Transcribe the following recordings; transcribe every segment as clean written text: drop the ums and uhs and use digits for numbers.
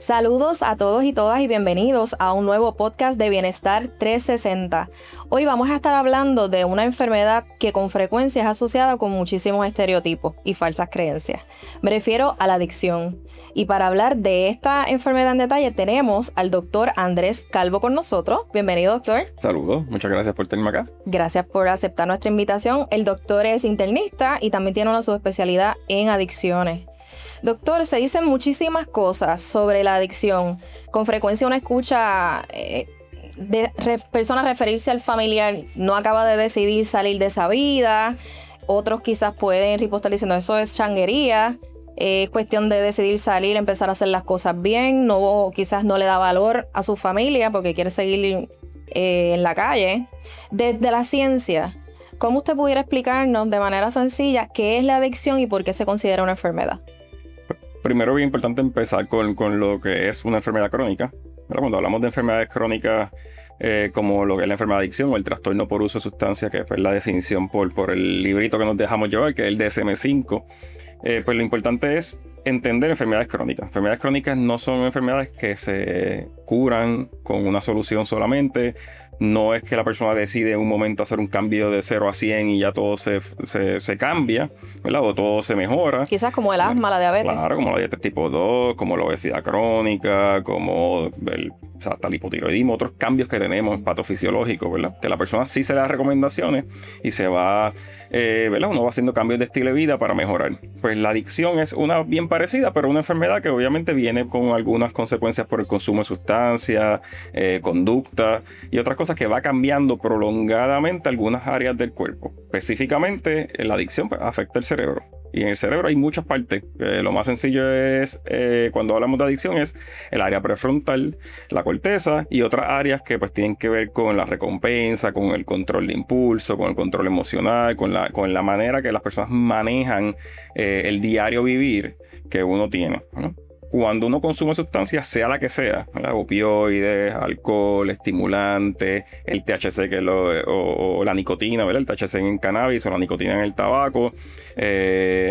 Saludos a todos y todas y bienvenidos a un nuevo podcast de Bienestar 360. Hoy vamos a estar hablando de una enfermedad que con frecuencia es asociada con muchísimos estereotipos y falsas creencias. Me refiero a la adicción. Y para hablar de esta enfermedad en detalle tenemos al doctor Andrés Calvo con nosotros. Bienvenido, doctor. Saludos, muchas gracias por tenerme acá. Gracias por aceptar nuestra invitación. El doctor es internista y también tiene una subespecialidad en adicciones. Doctor, se dicen muchísimas cosas sobre la adicción. Con frecuencia uno escucha personas referirse al familiar, no acaba de decidir salir de esa vida. Otros quizás pueden ripostar diciendo eso es changuería. Es cuestión de decidir salir, empezar a hacer las cosas bien. Quizás no le da valor a su familia porque quiere seguir en la calle. Desde la ciencia, ¿cómo usted pudiera explicarnos de manera sencilla qué es la adicción y por qué se considera una enfermedad? Primero, bien importante empezar con lo que es una enfermedad crónica. Cuando hablamos de enfermedades crónicas, como lo que es la enfermedad de adicción o el trastorno por uso de sustancias, que es la definición por el librito que nos dejamos llevar, que es el DSM-5, pues lo importante es entender enfermedades crónicas. Enfermedades crónicas no son enfermedades que se curan con una solución solamente. No es que la persona decide en un momento hacer un cambio de 0 a 100 y ya todo se cambia, ¿verdad? O todo se mejora. Quizás como el asma, la diabetes. Claro, como la diabetes tipo 2, como la obesidad crónica, como hasta el hipotiroidismo, otros cambios que tenemos patofisiológicos, ¿verdad? Que la persona sí se da recomendaciones y se va, ¿verdad? Uno va haciendo cambios de estilo de vida para mejorar. Pues la adicción es una bien parecida, pero una enfermedad que obviamente viene con algunas consecuencias por el consumo de sustancias, conducta y otras cosas que va cambiando prolongadamente algunas áreas del cuerpo. Específicamente, la adicción pues, afecta el cerebro. Y en el cerebro hay muchas partes. Lo más sencillo es, cuando hablamos de adicción, es el área prefrontal, la corteza y otras áreas que pues tienen que ver con la recompensa, con el control de impulso, con el control emocional, con la manera que las personas manejan el diario vivir que uno tiene, ¿no? Cuando uno consume sustancias, sea la que sea, ¿verdad? Opioides, alcohol, estimulantes, el THC o la nicotina, ¿verdad? El THC en cannabis o la nicotina en el tabaco,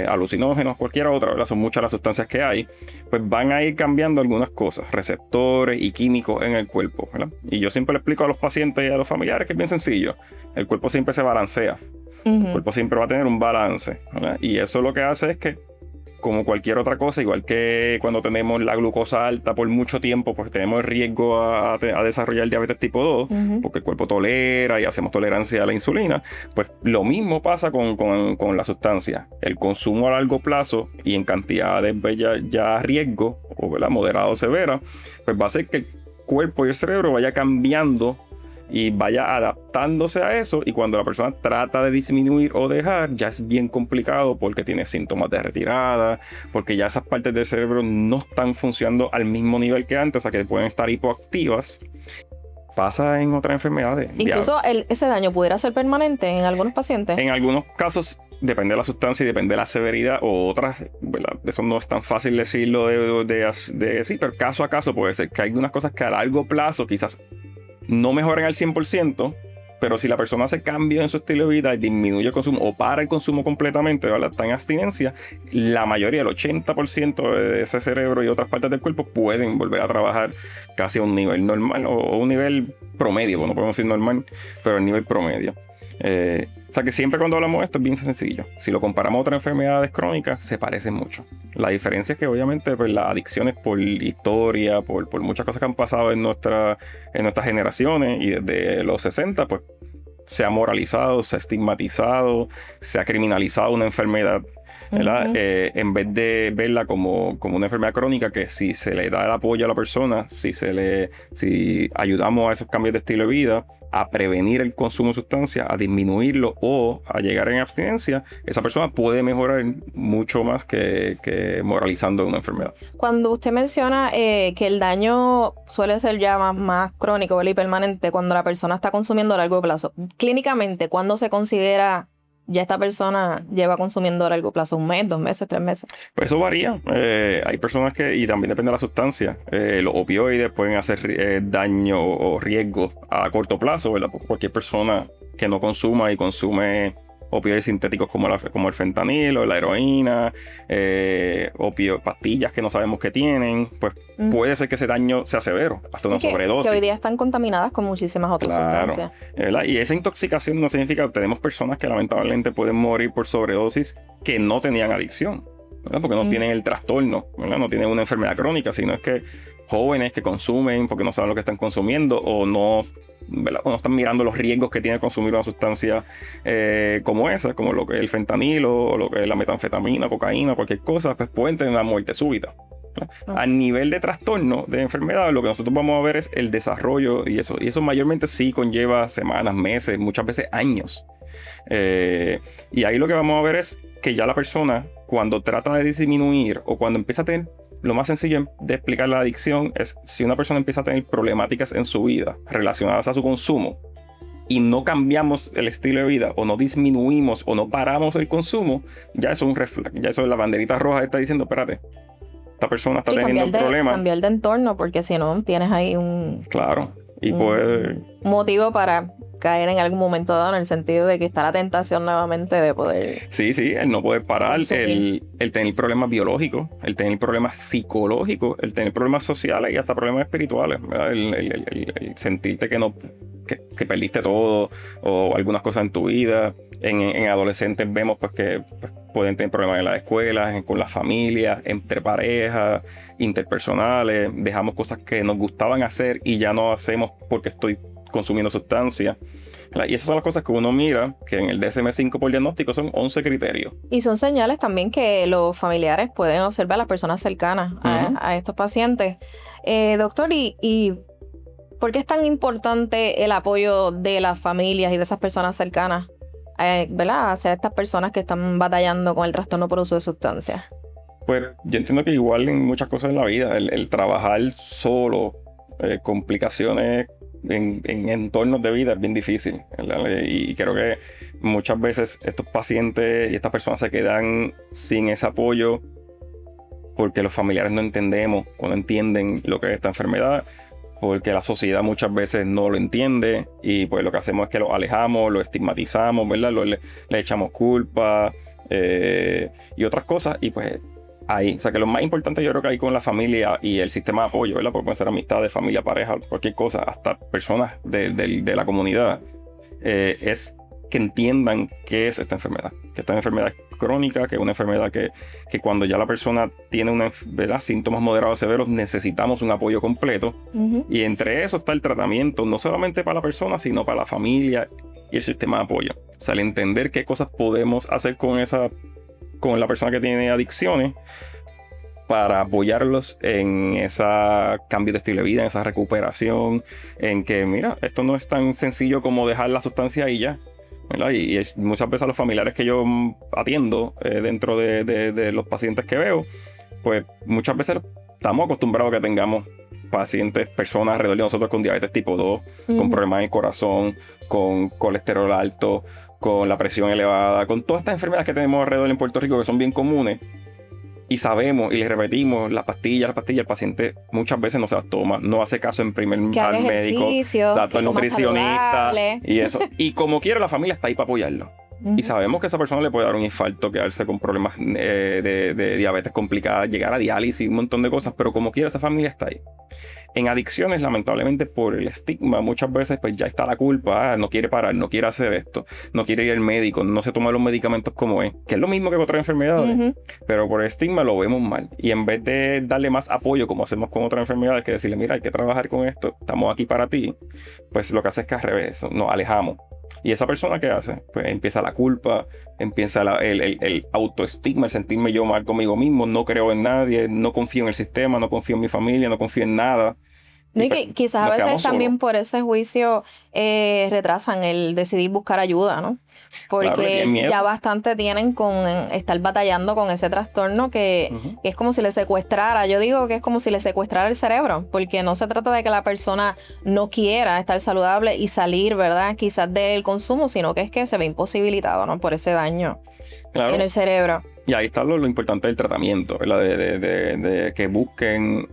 alucinógenos, cualquier otra, ¿verdad? Son muchas las sustancias que hay, pues van a ir cambiando algunas cosas, receptores y químicos en el cuerpo, ¿verdad? Y yo siempre le explico a los pacientes y a los familiares que es bien sencillo. El cuerpo siempre se balancea. El cuerpo siempre va a tener un balance, ¿verdad? Y eso lo que hace es que, como cualquier otra cosa, igual que cuando tenemos la glucosa alta por mucho tiempo, pues tenemos el riesgo a desarrollar diabetes tipo 2, porque el cuerpo tolera y hacemos tolerancia a la insulina. Pues lo mismo pasa con la sustancia. El consumo a largo plazo y en cantidades ya a riesgo, o ¿verdad? Moderado o severa, pues va a hacer que el cuerpo y el cerebro vaya cambiando y vaya adaptándose a eso, y cuando la persona trata de disminuir o dejar, ya es bien complicado porque tiene síntomas de retirada, porque ya esas partes del cerebro no están funcionando al mismo nivel que antes, o sea que pueden estar hipoactivas. Pasa en otras enfermedades. Incluso ese daño pudiera ser permanente en algunos pacientes. En algunos casos depende de la sustancia y depende de la severidad, o otras, ¿verdad? Eso no es tan fácil decirlo de sí, pero caso a caso puede ser que hay unas cosas que a largo plazo quizás no mejoran al 100%, pero si la persona hace cambios en su estilo de vida y disminuye el consumo o para el consumo completamente, ¿verdad? Está en abstinencia, la mayoría, el 80% de ese cerebro y otras partes del cuerpo pueden volver a trabajar casi a un nivel normal o un nivel promedio, no podemos decir normal, pero el nivel promedio. O sea que siempre cuando hablamos de esto es bien sencillo. Si lo comparamos a otras enfermedades crónicas, se parecen mucho. La diferencia es que obviamente pues, las adicciones por historia, por muchas cosas que han pasado en nuestras generaciones y desde los 60, pues se ha moralizado, se ha estigmatizado, se ha criminalizado una enfermedad, ¿verdad? En vez de verla como una enfermedad crónica, que si se le da el apoyo a la persona, si ayudamos a esos cambios de estilo de vida, a prevenir el consumo de sustancias, a disminuirlo o a llegar en abstinencia, esa persona puede mejorar mucho más que moralizando una enfermedad. Cuando usted menciona que el daño suele ser ya más crónico, ¿verdad? Y permanente cuando la persona está consumiendo a largo plazo, clínicamente, ¿cuándo se considera ya esta persona lleva consumiendo a largo plazo? ¿1 mes, 2 meses, 3 meses? Pues eso varía. Hay personas y también depende de la sustancia. Los opioides pueden hacer daño o riesgo a corto plazo, ¿verdad? Porque cualquier persona que no consuma y consume opioides sintéticos como el fentanilo, la heroína, pastillas que no sabemos que tienen, pues puede ser que ese daño sea severo, hasta una sobredosis. Que hoy día están contaminadas con muchísimas otras sustancias. ¿Verdad? Y esa intoxicación no significa, tenemos personas que lamentablemente pueden morir por sobredosis que no tenían adicción, ¿verdad? Porque no tienen el trastorno, ¿verdad? No tienen una enfermedad crónica, sino es que jóvenes que consumen porque no saben lo que están consumiendo o no, ¿verdad? O no están mirando los riesgos que tiene consumir una sustancia como esa, como lo que es el fentanilo o lo que es la metanfetamina, cocaína, cualquier cosa, pues pueden tener una muerte súbita. A nivel de trastorno de enfermedad, lo que nosotros vamos a ver es el desarrollo y eso mayormente sí conlleva semanas, meses, muchas veces años. Y ahí lo que vamos a ver es que ya la persona, cuando trata de disminuir o cuando empieza a tener, lo más sencillo de explicar la adicción es si una persona empieza a tener problemáticas en su vida relacionadas a su consumo y no cambiamos el estilo de vida o no disminuimos o no paramos el consumo, ya eso es un reflejo, ya eso es la banderita roja que está diciendo, espérate, esta persona está teniendo un problema. Cambiar de entorno, porque si no tienes ahí un... Claro, y puede... motivo para caer en algún momento dado, en el sentido de que está la tentación nuevamente de poder... Sí, el no poder parar, el tener problemas biológicos, el tener problemas psicológicos, el tener problemas sociales y hasta problemas espirituales, ¿verdad? El sentirte que perdiste todo o algunas cosas en tu vida. En adolescentes vemos pues que pueden tener problemas en las escuelas, con las familias, entre parejas, interpersonales. Dejamos cosas que nos gustaban hacer y ya no hacemos porque estoy consumiendo sustancias. Y esas son las cosas que uno mira, que en el DSM-5 por diagnóstico son 11 criterios. Y son señales también que los familiares pueden observar a las personas cercanas a estos pacientes. Doctor, ¿y por qué es tan importante el apoyo de las familias y de esas personas cercanas, ¿verdad?, hacia estas personas que están batallando con el trastorno por uso de sustancias? Pues yo entiendo que igual en muchas cosas en la vida, el trabajar solo, complicaciones en entornos de vida es bien difícil, ¿verdad? Y creo que muchas veces estos pacientes y estas personas se quedan sin ese apoyo porque los familiares no entendemos o no entienden lo que es esta enfermedad, porque la sociedad muchas veces no lo entiende y pues lo que hacemos es que lo alejamos, lo estigmatizamos, ¿verdad? Le echamos culpa y otras cosas, y pues ahí, o sea que lo más importante yo creo que hay con la familia y el sistema de apoyo, ¿verdad? Porque pueden ser amistades, familia, pareja, cualquier cosa, hasta personas de la comunidad, es que entiendan qué es esta enfermedad, que esta enfermedad es crónica, que es una enfermedad que cuando ya la persona tiene ¿verdad?, síntomas moderados severos, necesitamos un apoyo completo. Y entre eso está el tratamiento, no solamente para la persona, sino para la familia y el sistema de apoyo. O sea, el entender qué cosas podemos hacer con la persona que tiene adicciones para apoyarlos en ese cambio de estilo de vida, en esa recuperación, en que, mira, esto no es tan sencillo como dejar la sustancia y ya, ¿verdad? Y muchas veces a los familiares que yo atiendo dentro de los pacientes que veo, pues muchas veces estamos acostumbrados a que tengamos pacientes, personas alrededor de nosotros con diabetes tipo 2, con problemas en el corazón, con colesterol alto, con la presión elevada, con todas estas enfermedades que tenemos alrededor en Puerto Rico que son bien comunes, y sabemos y le repetimos la pastilla, el paciente muchas veces no se las toma, no hace caso en primer al médico, al nutricionista y eso. Y como quiera, la familia está ahí para apoyarlo. Y sabemos que esa persona le puede dar un infarto, quedarse con problemas de diabetes complicada, llegar a diálisis, un montón de cosas, pero como quiera, esa familia está ahí. En adicciones, lamentablemente, por el estigma, muchas veces pues ya está la culpa, no quiere parar, no quiere hacer esto, no quiere ir al médico, no se toma los medicamentos como es, que es lo mismo que con otras enfermedades, pero por el estigma lo vemos mal. Y en vez de darle más apoyo, como hacemos con otras enfermedades, que decirle, mira, hay que trabajar con esto, estamos aquí para ti, pues lo que hace es que al revés, nos alejamos. Y esa persona, ¿qué hace? Pues empieza la culpa, empieza el autoestigma, el sentirme yo mal conmigo mismo, no creo en nadie, no confío en el sistema, no confío en mi familia, no confío en nada. No, y que quizás a veces también por ese juicio retrasan el decidir buscar ayuda, ¿no? Porque claro, ya bastante tienen con estar batallando con ese trastorno que es como si le secuestrara. Yo digo que es como si le secuestrara el cerebro, porque no se trata de que la persona no quiera estar saludable y salir, ¿verdad?, quizás del consumo, sino que es que se ve imposibilitado, ¿no?, por ese daño en el cerebro. Y ahí está lo importante del tratamiento, ¿verdad? De que busquen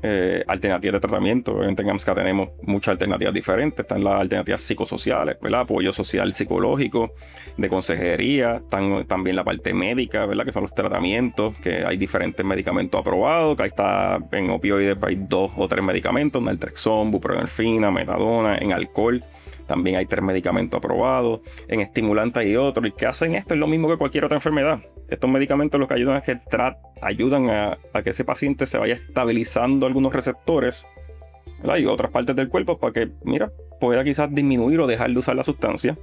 alternativas de tratamiento. En TENAMSCA tenemos muchas alternativas diferentes. Están las alternativas psicosociales, ¿verdad? Apoyo social psicológico, de consejería. Están también la parte médica, ¿verdad? Que son los tratamientos, que hay diferentes medicamentos aprobados. Que ahí está en opioides, hay 2 o 3 medicamentos: naltrexón, buprenorfina, metadona. En alcohol también hay 3 medicamentos aprobados. En estimulantes hay otros. Y que hacen esto es lo mismo que cualquier otra enfermedad. Estos medicamentos lo que ayudan es que ayudan a que ese paciente se vaya estabilizando algunos receptores, ¿verdad? Y otras partes del cuerpo para que, mira, pueda quizás disminuir o dejar de usar la sustancia.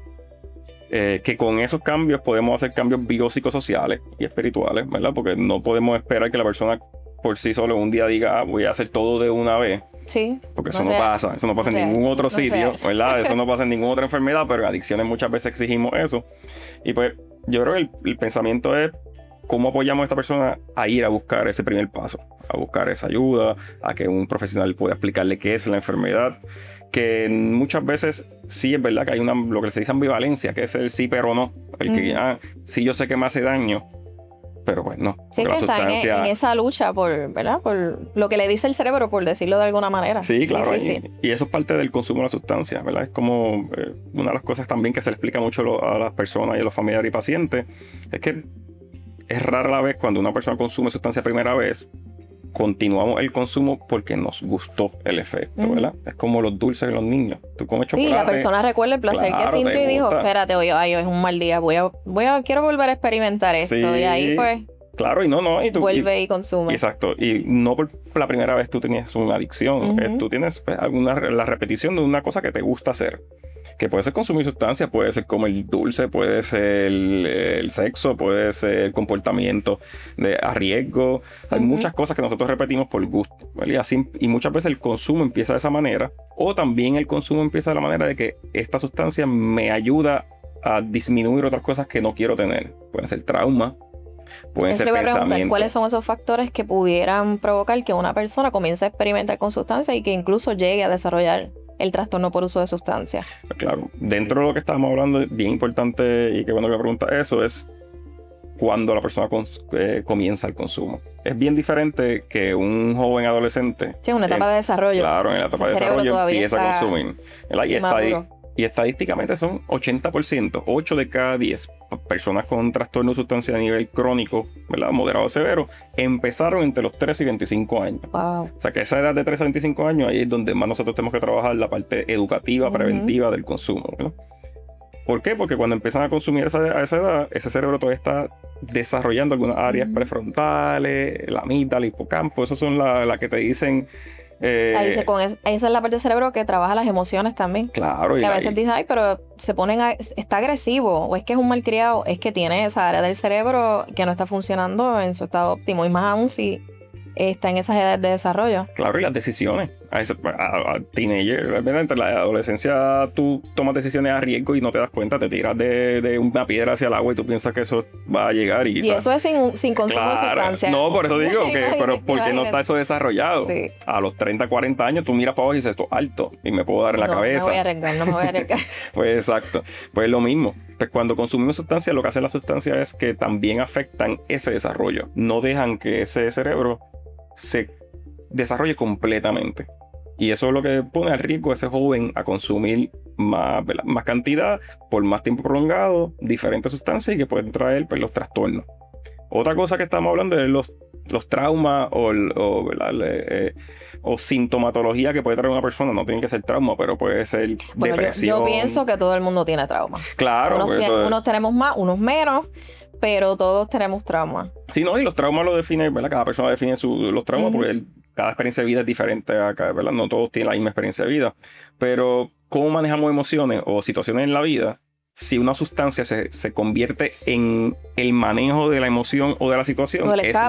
Que con esos cambios podemos hacer cambios biopsicosociales y espirituales, ¿verdad? Porque no podemos esperar que la persona por sí sola un día diga, voy a hacer todo de una vez. Sí. Porque eso no pasa en ningún otro sitio, ¿verdad? Eso no pasa en ninguna otra enfermedad, pero en adicciones muchas veces exigimos eso. Y pues yo creo que el pensamiento es cómo apoyamos a esta persona a ir a buscar ese primer paso, a buscar esa ayuda, a que un profesional pueda explicarle qué es la enfermedad, que muchas veces sí es verdad que hay lo que se dice ambivalencia, que es el sí pero no, el que sí yo sé que me hace daño, pero pues no. Sí, que está en esa lucha ¿verdad? Por lo que le dice el cerebro, por decirlo de alguna manera. Sí, claro. Y eso es parte del consumo de la sustancia, ¿verdad? Es como una de las cosas también que se le explica mucho a las personas y a los familiares y pacientes, es que es rara la vez cuando una persona consume sustancia primera vez, continuamos el consumo porque nos gustó el efecto, ¿verdad? Es como los dulces de los niños. Tú comes chocolate. Sí, la persona recuerda el placer que sintió y dijo, espérate, hoy es un mal día, quiero volver a experimentar esto. Sí, y ahí pues... Claro, y no. Y tú, vuelve y consume. Exacto. Y no por la primera vez tú tenías una adicción. Tú tienes la repetición de una cosa que te gusta hacer. Que puede ser consumir sustancias, puede ser comer dulce, puede ser el sexo, puede ser el comportamiento a riesgo. Hay muchas cosas que nosotros repetimos por gusto, ¿vale? Y muchas veces el consumo empieza de esa manera. O también el consumo empieza de la manera de que esta sustancia me ayuda a disminuir otras cosas que no quiero tener. Pueden ser traumas. Pueden ser pensamientos. ¿Cuáles son esos factores que pudieran provocar que una persona comience a experimentar con sustancias y que incluso llegue a desarrollar el trastorno por uso de sustancias? Claro, dentro de lo que estábamos hablando, bien importante y que bueno que me pregunta eso, es cuando la persona comienza el consumo. Es bien diferente que un joven adolescente. Sí, una etapa de desarrollo. Claro, en la etapa de desarrollo empieza a consumir. Y estadísticamente son 80%, 8 de cada 10 personas con trastorno de sustancia a nivel crónico, ¿verdad? Moderado o severo, empezaron entre los 13 y 25 años. Wow. O sea que esa edad de 13 a 25 años, ahí es donde más nosotros tenemos que trabajar la parte educativa, preventiva del consumo, ¿no? ¿Por qué? Porque cuando empiezan a consumir a esa edad, ese cerebro todavía está desarrollando algunas áreas prefrontales, la amígdala, el hipocampo, esas son las que te dicen... esa es la parte del cerebro que trabaja las emociones también. Claro. Que a veces dicen, ay, pero está agresivo, o es que es un malcriado, es que tiene esa área del cerebro que no está funcionando en su estado óptimo, y más aún si está en esas edades de desarrollo. Claro, y las decisiones. A teenager, entre la adolescencia tú tomas decisiones a riesgo y no te das cuenta, te tiras de una piedra hacia el agua y tú piensas que eso va a llegar. Y eso es sin consumo de sustancia. No, por eso digo pero porque no está eso desarrollado. Sí. A los 30, 40 años tú miras para abajo y dices, esto es alto y me puedo dar en la cabeza. No me voy a arriesgar. Pues exacto. Pues lo mismo. Pues cuando consumimos sustancias, lo que hacen las sustancias es que también afectan ese desarrollo. No dejan que ese cerebro se desarrolle completamente. Y eso es lo que pone al riesgo a ese joven a consumir más cantidad por más tiempo prolongado, diferentes sustancias y que pueden traer pues, los trastornos. Otra cosa que estamos hablando es los traumas o sintomatología que puede traer una persona. No tiene que ser trauma, pero puede ser depresión. Yo pienso que todo el mundo tiene trauma. Claro. Unos tenemos más, unos menos, pero todos tenemos traumas. Sí, no, y los traumas lo define, ¿verdad? Cada persona define los traumas porque cada experiencia de vida es diferente acá, ¿verdad? No todos tienen la misma experiencia de vida. Pero, ¿cómo manejamos emociones o situaciones en la vida? Si una sustancia se convierte en el manejo de la emoción o de la situación, eso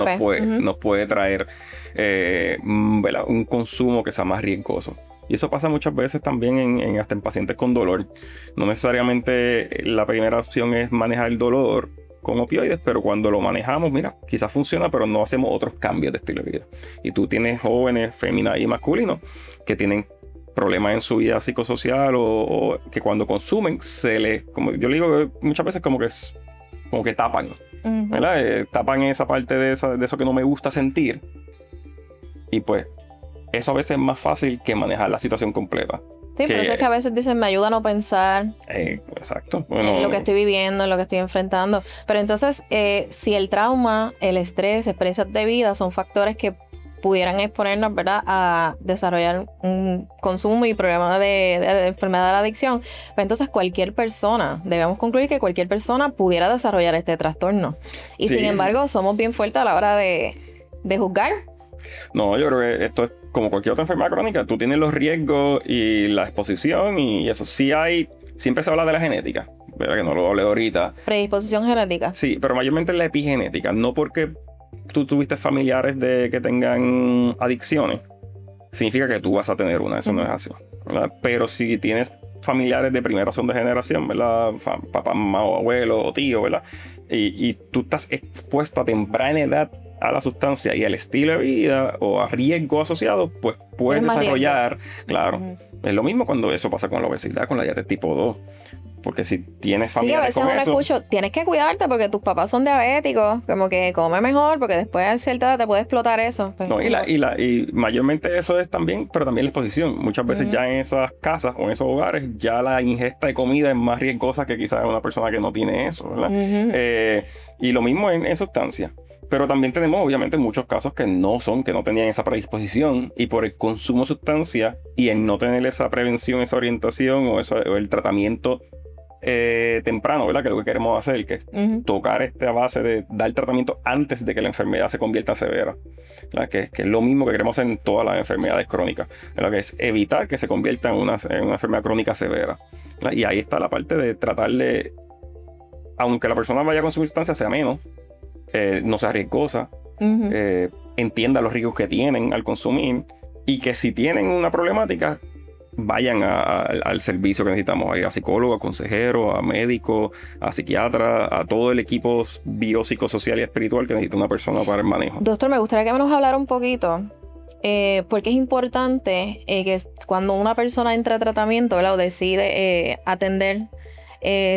nos puede traer ¿verdad? Un consumo que sea más riesgoso. Y eso pasa muchas veces también hasta en pacientes con dolor. No necesariamente la primera opción es manejar el dolor con opioides, pero cuando lo manejamos, mira, quizás funciona, pero no hacemos otros cambios de estilo de vida. Y tú tienes jóvenes, féminas y masculinos que tienen problemas en su vida psicosocial o que cuando consumen como yo le digo muchas veces como que tapan, ¿verdad? Tapan esa parte de eso que no me gusta sentir. Y pues, eso a veces es más fácil que manejar la situación completa. Sí, por eso es que a veces dicen, me ayuda a no pensar exacto. Bueno, en lo que estoy viviendo, en lo que estoy enfrentando. Pero entonces, si el trauma, el estrés, experiencias de vida son factores que pudieran exponernos, ¿verdad?, a desarrollar un consumo y problemas de enfermedad de la adicción, pues entonces cualquier persona, debemos concluir que cualquier persona pudiera desarrollar este trastorno. Y sin embargo, somos bien fuertes a la hora de juzgar. No, yo creo que esto es como cualquier otra enfermedad crónica. Tú tienes los riesgos y la exposición y eso. Siempre se habla de la genética, ¿verdad? Que no lo hablé ahorita. Predisposición genética. Sí, pero mayormente la epigenética. No porque tú tuviste familiares que tengan adicciones, significa que tú vas a tener una. Eso no es así, ¿verdad? Pero si tienes familiares de primera o segunda generación, ¿verdad? Papá, mamá o abuelo o tío, ¿verdad? Y tú estás expuesto a temprana edad a la sustancia y al estilo de vida o a riesgo asociado, pues puedes desarrollar, claro. Es lo mismo cuando eso pasa con la obesidad, con la diabetes tipo 2. Porque si tienes familiares con eso... Sí, a veces uno escucha, tienes que cuidarte porque tus papás son diabéticos, como que come mejor porque después de cierta edad te puede explotar eso. Pues, no, y mayormente eso es también, pero también la exposición. Muchas veces ya en esas casas o en esos hogares, ya la ingesta de comida es más riesgosa que quizás una persona que no tiene eso, ¿verdad? Y lo mismo en sustancias. Pero también tenemos, obviamente, muchos casos que no tenían esa predisposición y por el consumo de sustancias y en no tener esa prevención, esa orientación o el tratamiento temprano, ¿verdad? Que es lo que queremos hacer, que es tocar esta base de dar tratamiento antes de que la enfermedad se convierta en severa, ¿verdad? Que es lo mismo que queremos hacer en todas las enfermedades crónicas, ¿verdad? Que es evitar que se convierta en una enfermedad crónica severa, ¿verdad? Y ahí está la parte de tratarle, aunque la persona vaya a consumir sustancias, sea menos, no sea riesgosa, entienda los riesgos que tienen al consumir y que si tienen una problemática vayan al servicio que necesitamos, a psicólogo, a consejero, a médico, a psiquiatra, a todo el equipo biopsicosocial y espiritual que necesita una persona para el manejo. Doctor, me gustaría que nos hablara un poquito porque es importante que cuando una persona entra a tratamiento, ¿verdad?, o decide atender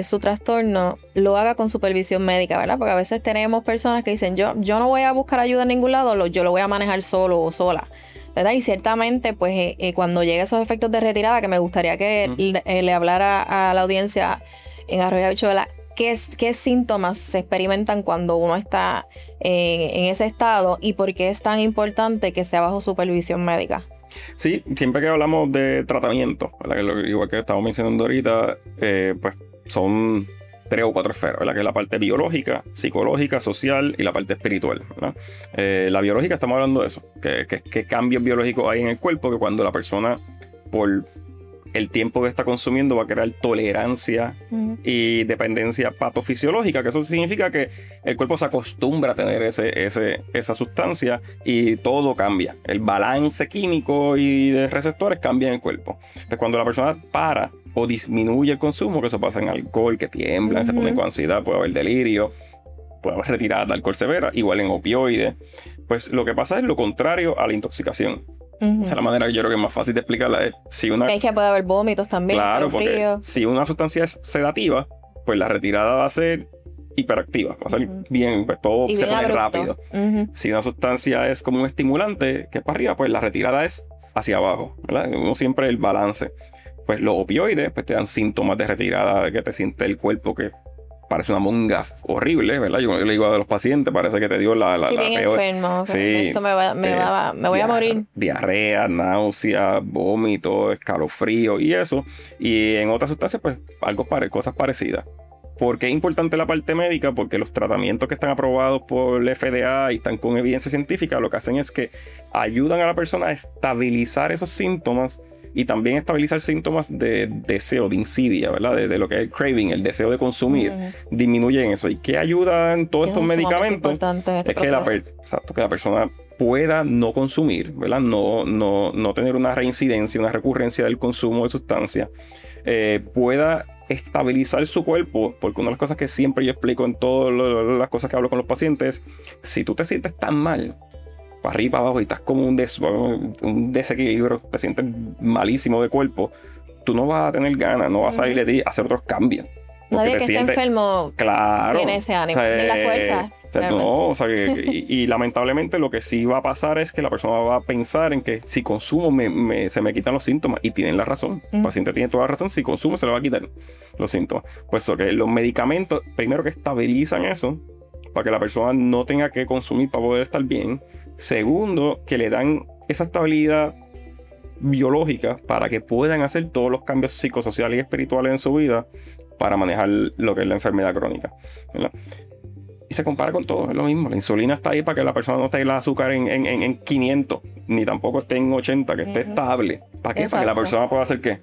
su trastorno, lo haga con supervisión médica, ¿verdad? Porque a veces tenemos personas que dicen, yo no voy a buscar ayuda en ningún lado, yo lo voy a manejar solo o sola, ¿verdad? Y ciertamente, pues, cuando lleguen esos efectos de retirada, que me gustaría que le hablara a la audiencia en Arroyo Habichuela, ¿qué síntomas se experimentan cuando uno está en ese estado y por qué es tan importante que sea bajo supervisión médica? Sí, siempre que hablamos de tratamiento, ¿verdad? Igual que estamos mencionando ahorita, pues son 3 o 4 esferas, ¿verdad? Que es la parte biológica, psicológica, social y la parte espiritual, ¿verdad? La biológica, estamos hablando de eso, que cambios biológicos hay en el cuerpo, que cuando la persona, por el tiempo que está consumiendo, va a crear tolerancia y dependencia patofisiológica, que eso significa que el cuerpo se acostumbra a tener esa sustancia y todo cambia. El balance químico y de receptores cambia en el cuerpo. Entonces, cuando la persona para o disminuye el consumo, que eso pasa en alcohol, que tiemblan, se ponen con ansiedad, puede haber delirio, puede haber retirada de alcohol severa, igual en opioides, pues lo que pasa es lo contrario a la intoxicación. Esa es la manera que yo creo que es más fácil de explicarla. Que puede haber vómitos también. Claro, porque si una sustancia es sedativa, pues la retirada va a ser hiperactiva, va a ser bien, pues todo se pone rápido. Si una sustancia es como un estimulante, que es para arriba, pues la retirada es hacia abajo, ¿verdad? Uno siempre el balance. Pues los opioides pues te dan síntomas de retirada, de que te siente el cuerpo que parece una monga horrible, ¿verdad? Yo le digo a los pacientes, parece que te dio la bien peor. Enfermo. Sí, esto me voy a morir. Diarrea, náusea, vómito, escalofrío y eso. Y en otras sustancias, pues, cosas parecidas. ¿Por qué es importante la parte médica? Porque los tratamientos que están aprobados por el FDA y están con evidencia científica, lo que hacen es que ayudan a la persona a estabilizar esos síntomas y también estabilizar síntomas de deseo, de insidia, ¿verdad? De lo que es el craving, el deseo de consumir, disminuyen eso. ¿Y qué ayudan todos estos medicamentos? Es que la persona pueda no consumir, ¿verdad? No tener una reincidencia, una recurrencia del consumo de sustancias, pueda estabilizar su cuerpo, porque una de las cosas que siempre yo explico en todas las cosas que hablo con los pacientes, si tú te sientes tan mal, para arriba, para abajo, y estás como un desequilibrio, te sientes malísimo de cuerpo, tú no vas a tener ganas, no vas a ir a hacer otros cambios. Nadie que esté enfermo claro, tiene ese ánimo, ni la fuerza. No, o sea, y lamentablemente lo que sí va a pasar es que la persona va a pensar en que si consumo se me quitan los síntomas, y tienen la razón. El paciente tiene toda la razón, si consume se le va a quitar los síntomas. Puesto que los medicamentos, primero que estabilizan eso, para que la persona no tenga que consumir para poder estar bien. Segundo, que le dan esa estabilidad biológica para que puedan hacer todos los cambios psicosociales y espirituales en su vida para manejar lo que es la enfermedad crónica, ¿verdad? Y se compara con todo, es lo mismo. La insulina está ahí para que la persona no esté el azúcar en 500, ni tampoco esté en 80, que esté estable. ¿Para qué? Exacto. Para que la persona pueda hacer ¿qué?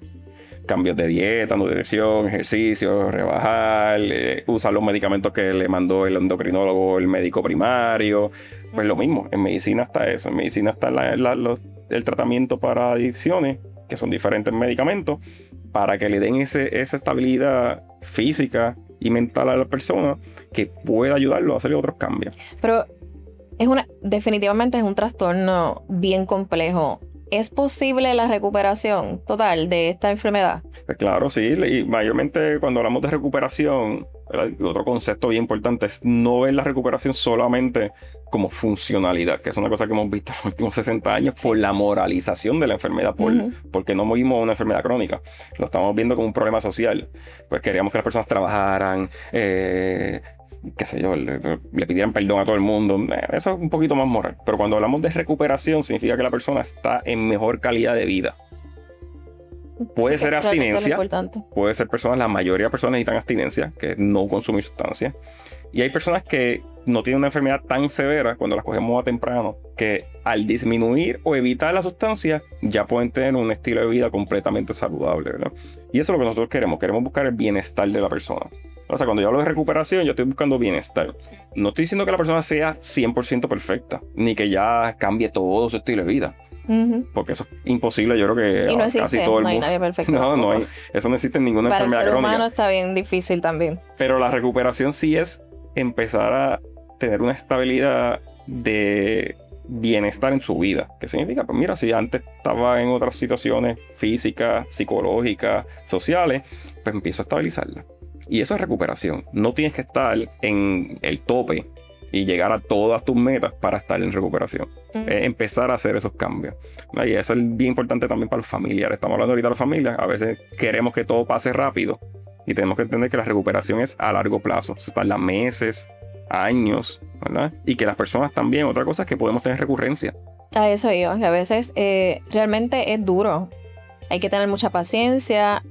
Cambios de dieta, nutrición, ejercicio, rebajar, usar los medicamentos que le mandó el endocrinólogo, el médico primario. Pues lo mismo, en medicina está eso. En medicina está el tratamiento para adicciones, que son diferentes medicamentos, para que le den esa estabilidad física y mental a la persona que pueda ayudarlo a hacer otros cambios. Pero definitivamente es un trastorno bien complejo. ¿Es posible la recuperación total de esta enfermedad? Pues claro, sí. Y mayormente cuando hablamos de recuperación, otro concepto bien importante es no ver la recuperación solamente como funcionalidad, que es una cosa que hemos visto en los últimos 60 años por la moralización de la enfermedad, porque no vimos una enfermedad crónica. Lo estamos viendo como un problema social. Pues queríamos que las personas trabajaran, qué sé yo, le pidieran perdón a todo el mundo. Eso es un poquito más moral. Pero cuando hablamos de recuperación, significa que la persona está en mejor calidad de vida. Puede ser abstinencia, puede ser la mayoría de personas necesitan abstinencia, que es no consumir sustancias. Y hay personas que no tienen una enfermedad tan severa cuando las cogemos a temprano, que al disminuir o evitar la sustancia, ya pueden tener un estilo de vida completamente saludable, ¿verdad? Y eso es lo que nosotros queremos buscar el bienestar de la persona. O sea, cuando yo hablo de recuperación, yo estoy buscando bienestar. No estoy diciendo que la persona sea 100% perfecta, ni que ya cambie todo su estilo de vida. Porque eso es imposible. Yo creo que y no existe, casi todo el mundo. No hay nadie perfecto. No hay. Eso no existe en ninguna enfermedad crónica. Para el ser humano está bien difícil también. Pero la recuperación sí es empezar a tener una estabilidad de bienestar en su vida. ¿Qué significa? Pues mira, si antes estaba en otras situaciones físicas, psicológicas, sociales, pues empiezo a estabilizarla. Y eso es recuperación. No tienes que estar en el tope y llegar a todas tus metas para estar en recuperación. Empezar a hacer esos cambios. Y eso es bien importante también para los familiares. Estamos hablando ahorita de las familias. A veces queremos que todo pase rápido y tenemos que entender que la recuperación es a largo plazo. Se tarda meses, años, ¿verdad? Y que las personas también, otra cosa es que podemos tener recurrencia. A eso iba, que a veces realmente es duro. Hay que tener mucha paciencia,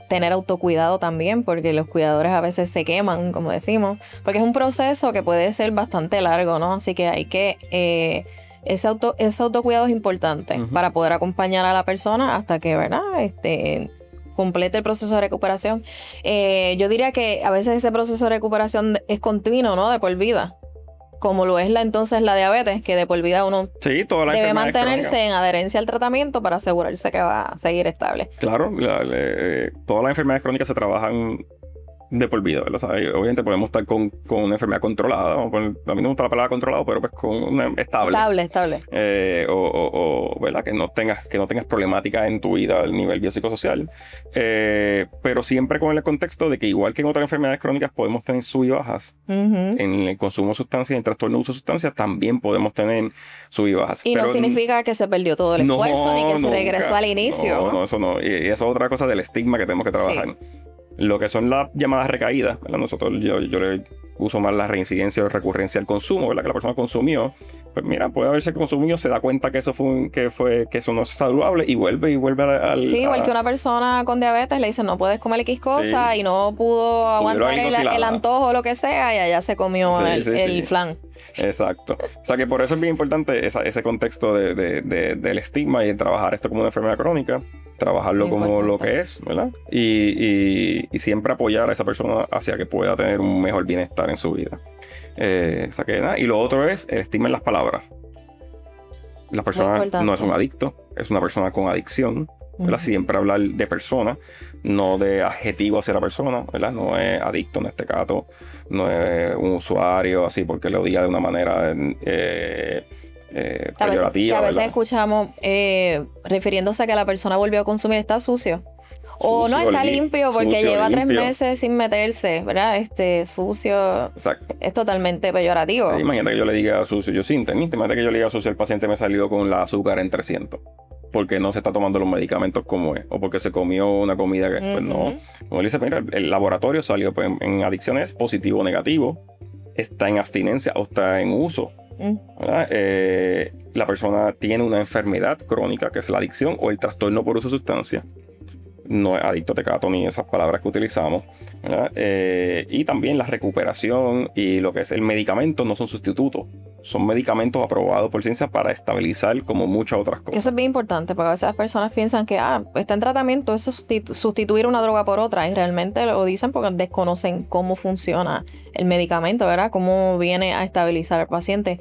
tener autocuidado también, porque los cuidadores a veces se queman, como decimos, porque es un proceso que puede ser bastante largo, ¿no? Así que hay que... ese autocuidado es importante para poder acompañar a la persona hasta que, ¿verdad? Complete el proceso de recuperación. Yo diría que a veces ese proceso de recuperación es continuo, ¿no? De por vida. Como lo es entonces la diabetes, que de por vida uno debe mantenerse en adherencia al tratamiento para asegurarse que va a seguir estable. Claro, todas las enfermedades crónicas se trabajan de por vida, ¿verdad? O sea, obviamente podemos estar con una enfermedad controlada, a mí no me gusta la palabra controlado, pero pues con una estable. ¿Verdad? Que no tengas problemáticas en tu vida al nivel biopsicosocial. Pero siempre con el contexto de que igual que en otras enfermedades crónicas podemos tener sub y bajas. En el consumo de sustancias, en el trastorno de uso de sustancias, también podemos tener sub y bajas. Y pero no significa que se perdió todo el esfuerzo ni que se regresó al inicio. No, eso no. Y eso es otra cosa del estigma que tenemos que trabajar. Sí. Lo que son las llamadas recaídas, ¿verdad? Yo le uso más la reincidencia o recurrencia al consumo, ¿verdad? Que la persona consumió. Pues mira, puede haberse consumido, se da cuenta que eso que eso no es saludable y vuelve al... Sí, igual que una persona con diabetes le dice no puedes comer X cosa y no pudo aguantar el antojo o lo que sea y allá se comió el flan. Exacto. O sea que por eso es bien importante ese contexto del estigma y de trabajar esto como una enfermedad crónica, trabajarlo como lo que es, ¿verdad? Y siempre apoyar a esa persona hacia que pueda tener un mejor bienestar en su vida. O sea que nada. Y lo otro es el estigma en las palabras. La persona no es un adicto, es una persona con adicción. ¿Verdad? Siempre hablar de persona, no de adjetivo hacia la persona, ¿verdad? No es adicto en este caso, no es un usuario así porque lo diga de una manera peyorativa. A veces escuchamos refiriéndose a que la persona volvió a consumir, está sucio. O no está limpio porque sucio, lleva 3 limpio. meses sin meterse, ¿verdad? Sucio. Exacto. Es totalmente peyorativo. Sí, imagínate que yo le diga sucio, yo sí, imagínate que yo le diga sucio, el paciente me salió con la azúcar en 300, porque no se está tomando los medicamentos como es, o porque se comió una comida que, pues no. Como él dice, mira, el laboratorio salió pues, en adicciones positivo o negativo, está en abstinencia o está en uso. ¿Verdad? La persona tiene una enfermedad crónica, que es la adicción o el trastorno por uso de sustancia. No es adicto a tecato ni esas palabras que utilizamos, ¿verdad? Y también la recuperación y lo que es el medicamento no son sustitutos, son medicamentos aprobados por ciencia para estabilizar como muchas otras cosas. Eso es bien importante porque a veces las personas piensan que está en tratamiento, eso es sustituir una droga por otra, y realmente lo dicen porque desconocen cómo funciona el medicamento, ¿verdad? Cómo viene a estabilizar al paciente.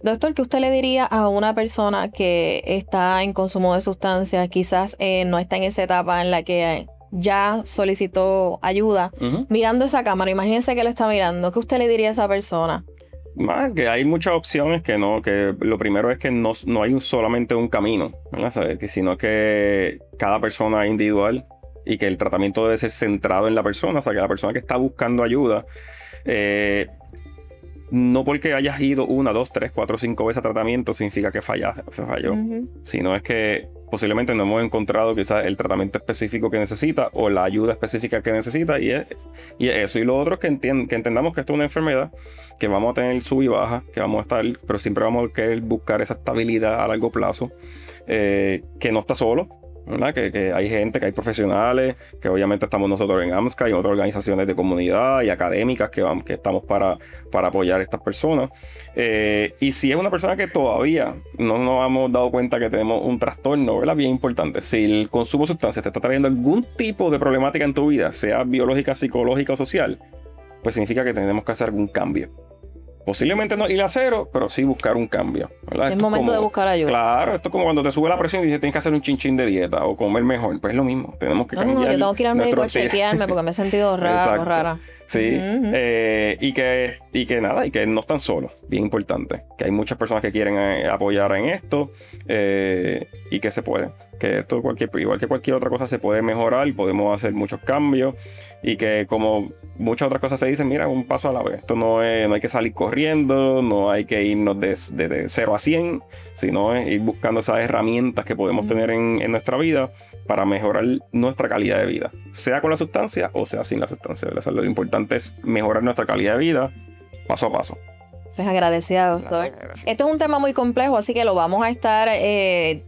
Doctor, ¿qué usted le diría a una persona que está en consumo de sustancias, quizás no está en esa etapa en la que ya solicitó ayuda, mirando esa cámara? Imagínense que lo está mirando. ¿Qué usted le diría a esa persona? Que hay muchas opciones, que lo primero es que no hay solamente un camino, ¿verdad? ¿Sabes? Sino que cada persona es individual y que el tratamiento debe ser centrado en la persona, o sea, que la persona que está buscando ayuda, no porque hayas ido 1, 2, 3, 4, 5 veces a tratamiento significa que falló, sino es que posiblemente no hemos encontrado quizás el tratamiento específico que necesita o la ayuda específica que necesita, y es eso. Y lo otro es que entendamos que esto es una enfermedad, que vamos a tener sub y baja, que vamos a estar, pero siempre vamos a querer buscar esa estabilidad a largo plazo, que no está solo, ¿verdad? Que hay gente, que hay profesionales, que obviamente estamos nosotros en AMSCA y otras organizaciones de comunidad y académicas que estamos para apoyar a estas personas. Y si es una persona que todavía no nos hemos dado cuenta que tenemos un trastorno, ¿verdad? Bien importante, si el consumo de sustancias te está trayendo algún tipo de problemática en tu vida, sea biológica, psicológica o social, pues significa que tenemos que hacer algún cambio. Posiblemente no ir a cero, pero sí buscar un cambio, ¿verdad? Es momento de buscar ayuda. Claro, esto es como cuando te sube la presión y dices tienes que hacer un chinchín de dieta o comer mejor. Pues es lo mismo, tenemos que cambiar. No, yo tengo que ir al médico a chequearme porque me he sentido rara. Sí, y que nada, y que no están solos, bien importante. Que hay muchas personas que quieren apoyar en esto, y que se puede. Que esto, igual que cualquier otra cosa, se puede mejorar, podemos hacer muchos cambios, y que como muchas otras cosas se dicen, mira, un paso a la vez. Esto no hay que salir corriendo, no hay que irnos de 0 a 100, sino es ir buscando esas herramientas que podemos tener en nuestra vida para mejorar nuestra calidad de vida, sea con la sustancia o sea sin la sustancia. Lo importante es mejorar nuestra calidad de vida paso a paso. Pues agradecida, doctor. Gracias. Esto es un tema muy complejo, así que lo vamos a estar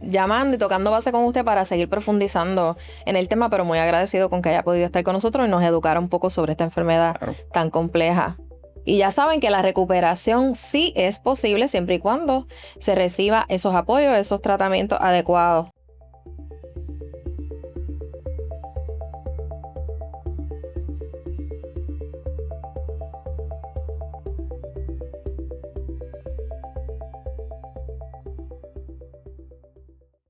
llamando y tocando base con usted para seguir profundizando en el tema, pero muy agradecido con que haya podido estar con nosotros y nos educara un poco sobre esta enfermedad tan compleja. Y ya saben que la recuperación sí es posible siempre y cuando se reciba esos apoyos, esos tratamientos adecuados.